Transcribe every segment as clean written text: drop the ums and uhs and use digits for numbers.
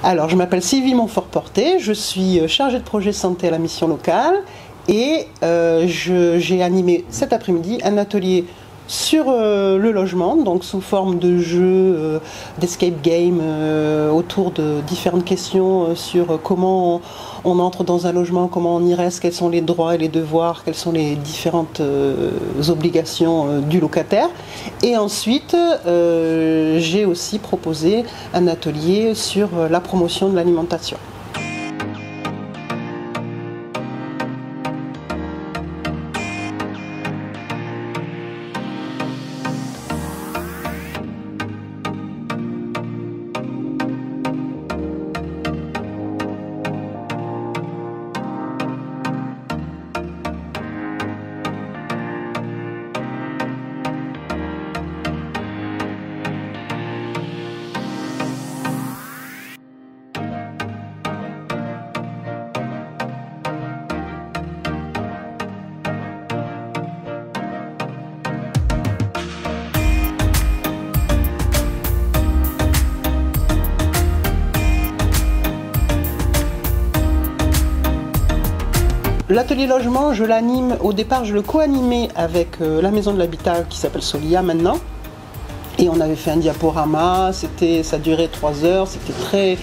Alors, je m'appelle Sylvie Montfort-Porté, je suis chargée de projet santé à la mission locale et j'ai animé cet après-midi un atelier sur le logement, donc sous forme de jeu, d'escape game, autour de différentes questions sur comment on entre dans un logement, comment on y reste, quels sont les droits et les devoirs, quelles sont les différentes obligations du locataire. Et ensuite, j'ai aussi proposé un atelier sur la promotion de l'alimentation. L'atelier logement, je l'anime, au départ je le co-animais avec la maison de l'habitat qui s'appelle Solia maintenant. Et on avait fait un diaporama, ça durait 3 heures, c'était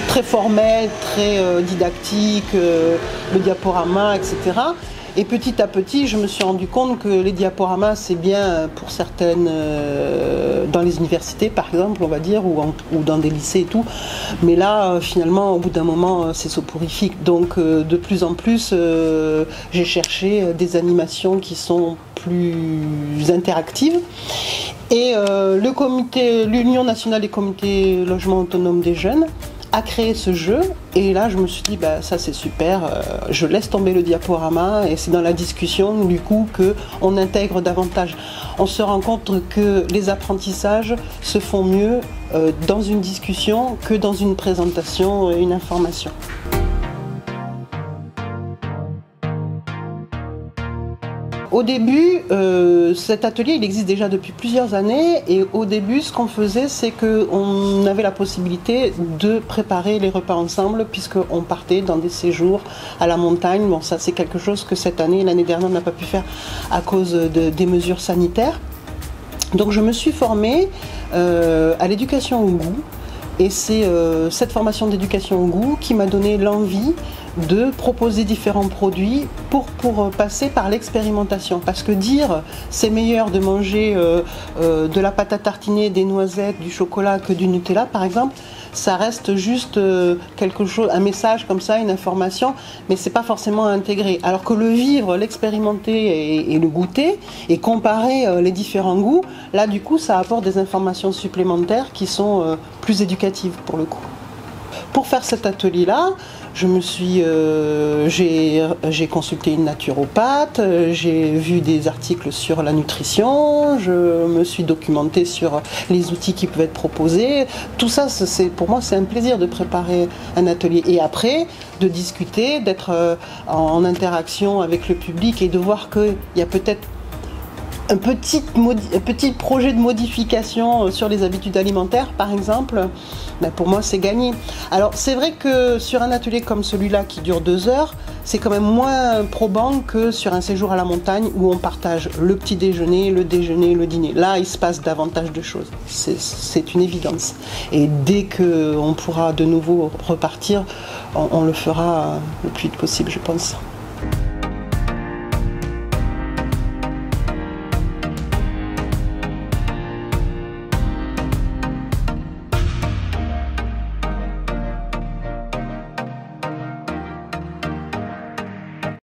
très formel, très didactique, le diaporama, etc. Et petit à petit, je me suis rendu compte que les diaporamas, c'est bien pour certaines, dans les universités par exemple, on va dire, ou dans des lycées et tout. Mais là, finalement, au bout d'un moment, c'est soporifique. Donc, de plus en plus, j'ai cherché des animations qui sont plus interactives. Et l'Union nationale des comités logement autonome des jeunes a créé ce jeu, et là je me suis dit bah, ça c'est super, je laisse tomber le diaporama et c'est dans la discussion du coup qu'on intègre davantage. On se rend compte que les apprentissages se font mieux dans une discussion que dans une présentation et une information. Au début, cet atelier il existe déjà depuis plusieurs années, et au début ce qu'on faisait c'est qu'on avait la possibilité de préparer les repas ensemble puisqu'on partait dans des séjours à la montagne. Bon, ça c'est quelque chose que cette année et l'année dernière on n'a pas pu faire à cause des mesures sanitaires. Donc je me suis formée à l'éducation au goût, et c'est cette formation d'éducation au goût qui m'a donné l'envie de proposer différents produits pour passer par l'expérimentation. Parce que dire c'est meilleur de manger de la pâte à tartiner, des noisettes, du chocolat que du Nutella par exemple, ça reste juste quelque chose, un message comme ça, une information, mais c'est pas forcément intégré. Alors que le vivre, l'expérimenter et le goûter et comparer les différents goûts, là du coup ça apporte des informations supplémentaires qui sont plus éducatives pour le coup. Pour faire cet atelier-là, j'ai consulté une naturopathe, j'ai vu des articles sur la nutrition, je me suis documentée sur les outils qui peuvent être proposés. Tout ça, pour moi, c'est un plaisir de préparer un atelier. Et après, de discuter, d'être en interaction avec le public et de voir qu'il y a peut-être un petit projet de modification sur les habitudes alimentaires par exemple, ben pour moi c'est gagné. Alors c'est vrai que sur un atelier comme celui-là qui dure 2 heures, c'est quand même moins probant que sur un séjour à la montagne où on partage le petit déjeuner, le déjeuner, le dîner. Là il se passe davantage de choses, c'est une évidence. Et dès qu'on pourra de nouveau repartir, on le fera le plus vite possible je pense.